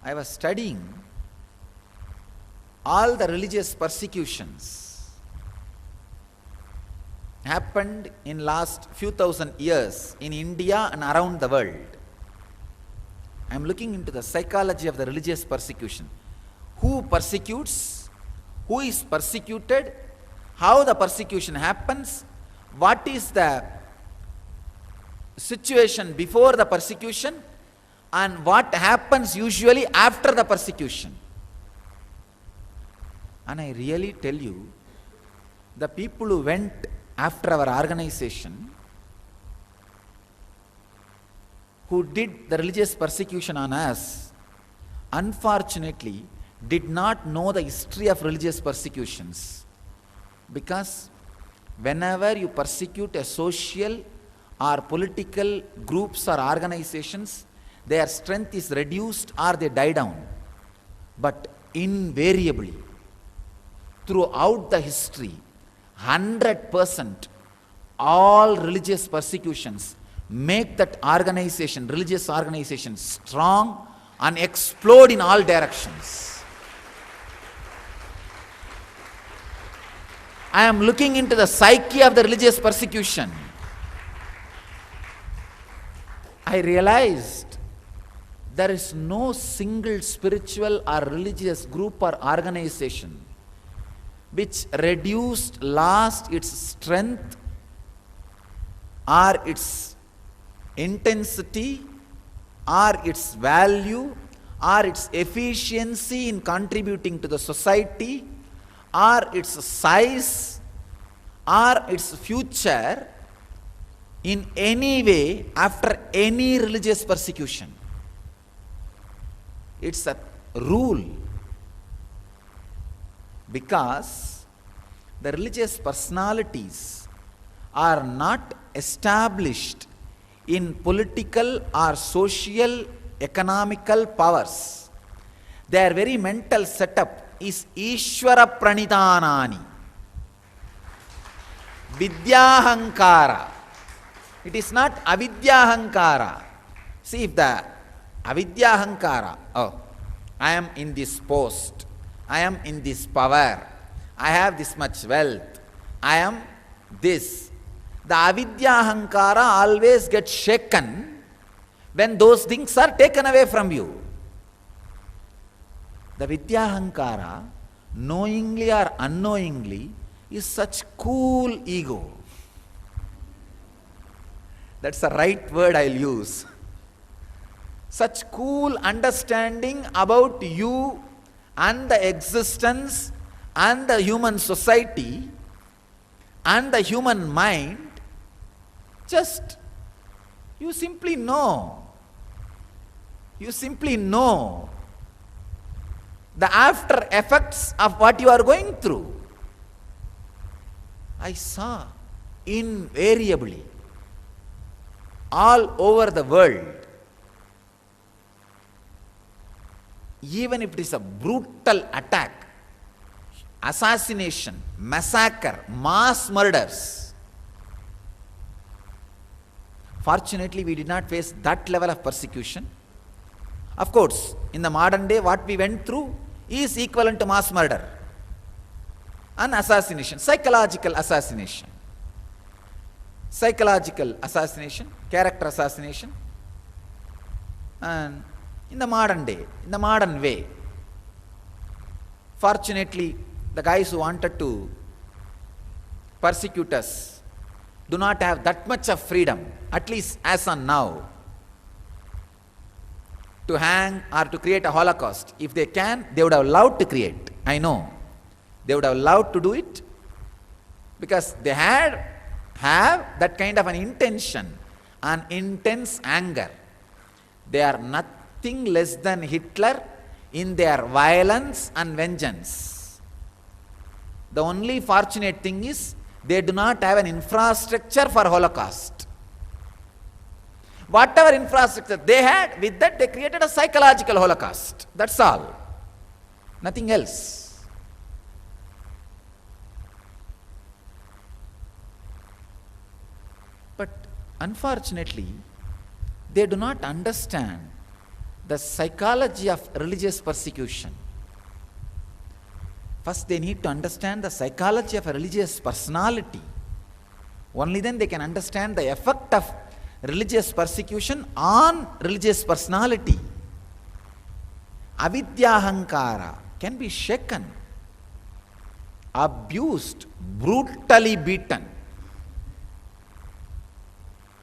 I was studying all the religious persecutions happened in last few thousand years in India and around the world. I am looking into the psychology of the religious persecution. Who persecutes? Who is persecuted? How the persecution happens? What is the situation before the persecution? And what happens usually after the persecution? And I really tell you, the people who went after our organization, who did the religious persecution on us, unfortunately did not know the history of religious persecutions. Because whenever you persecute a social or political groups or organizations, their strength is reduced or they die down. But invariably, throughout the history, 100% all religious persecutions make that organization, religious organization, strong and explode in all directions. I am looking into the psyche of the religious persecution. I realized there is no single spiritual or religious group or organization which lost its strength or its intensity or its value or its efficiency in contributing to the society or its size or its future in any way after any religious persecution. It's a rule, because the religious personalities are not established in political or social economical powers. Their very mental setup is Ishvara Pranidhanani, Vidyahankara. It is not Avidyahankara. See, if the Avidyahankara, oh, I am in this post, I am in this power, I have this much wealth, I am this. The Avidyahankara always gets shaken when those things are taken away from you. The Vidyahankara, knowingly or unknowingly, is such cool ego. That's the right word I'll use. Such cool understanding about you and the existence and the human society and the human mind, just you simply know. You simply know the after effects of what you are going through. I saw invariably all over the world, even if it is a brutal attack, assassination, massacre, mass murders. Fortunately, we did not face that level of persecution. Of course, in the modern day, what we went through is equivalent to mass murder and assassination, psychological assassination. Psychological assassination, character assassination, and in the modern day, in the modern way, fortunately, the guys who wanted to persecute us do not have that much of freedom, at least as on now, to hang or to create a Holocaust. If they can, they would have loved to create. I know. They would have loved to do it, because they have that kind of an intention, an intense anger. They are nothing less than Hitler in their violence and vengeance. The only fortunate thing is they do not have an infrastructure for Holocaust. Whatever infrastructure they had, with that they created a psychological Holocaust. That's all. Nothing else. But unfortunately, they do not understand the psychology of religious persecution. First, they need to understand the psychology of a religious personality. Only then they can understand the effect of religious persecution on religious personality. Avidyahankara can be shaken, abused, brutally beaten,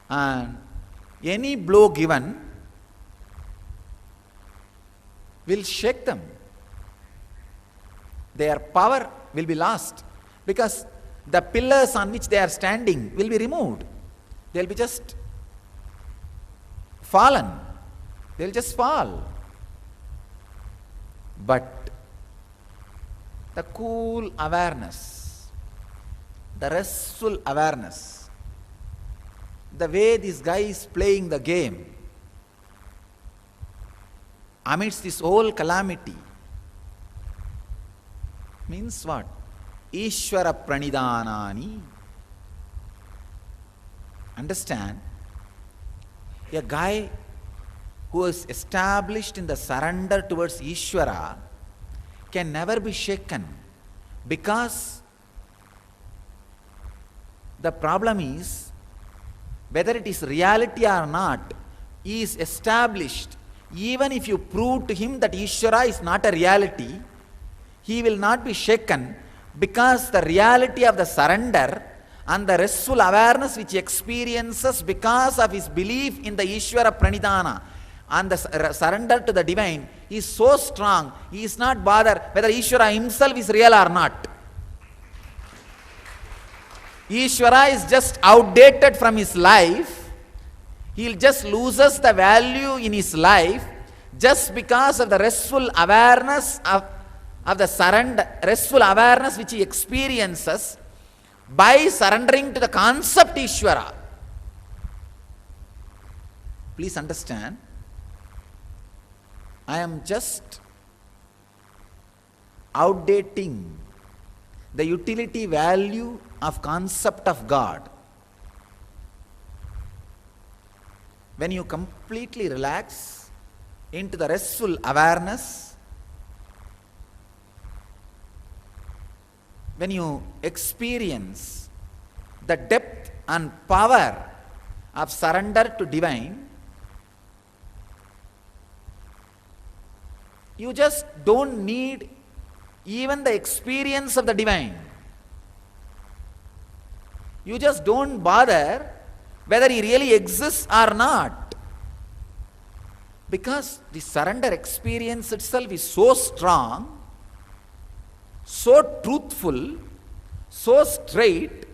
and any blow given will shake them. Their power will be lost because the pillars on which they are standing will be removed. They will be just fallen. They will just fall. But the cool awareness, the restful awareness, the way this guy is playing the game amidst this whole calamity, means what? Ishvara pranidhanani. Understand, a guy who is established in the surrender towards Ishvara can never be shaken, because the problem is, whether it is reality or not, he is established. Even if you prove to him that Ishvara is not a reality, he will not be shaken, because the reality of the surrender and the restful awareness which he experiences because of his belief in the Ishvara Pranidhana and the surrender to the divine is so strong, he is not bothered whether Ishvara himself is real or not. Ishvara is just outdated from his life. He just loses the value in his life just because of the restful awareness of the surrender, restful awareness which he experiences by surrendering to the concept Ishvara. Please understand, I am just outdating the utility value of concept of God. When you completely relax into the restful awareness, when you experience the depth and power of surrender to divine, you just don't need even the experience of the divine. You just don't bother whether he really exists or not, because the surrender experience itself is so strong, so truthful, so straight,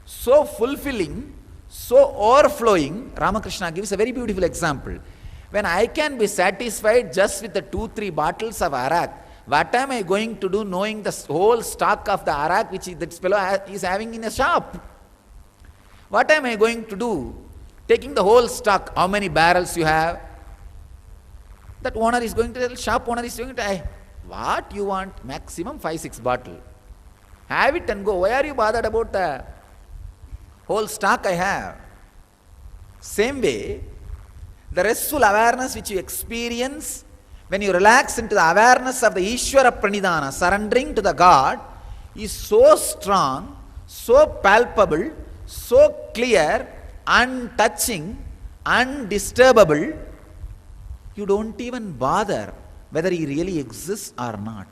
so fulfilling, so overflowing. Ramakrishna gives a very beautiful example. When I can be satisfied just with the 2-3 bottles of arak, what am I going to do knowing the whole stock of the arak which this fellow is having in a shop? What am I going to do taking the whole stock? How many barrels you have? That owner is going to tell, shop owner is going to, what you want? Maximum 5-6 bottle. Have it and go. Why are you bothered about the whole stock I have? Same way, the restful awareness which you experience when you relax into the awareness of the Ishvara Pranidhana, surrendering to the God, is so strong, so palpable, so clear, untouching, undisturbable, you don't even bother whether he really exists or not.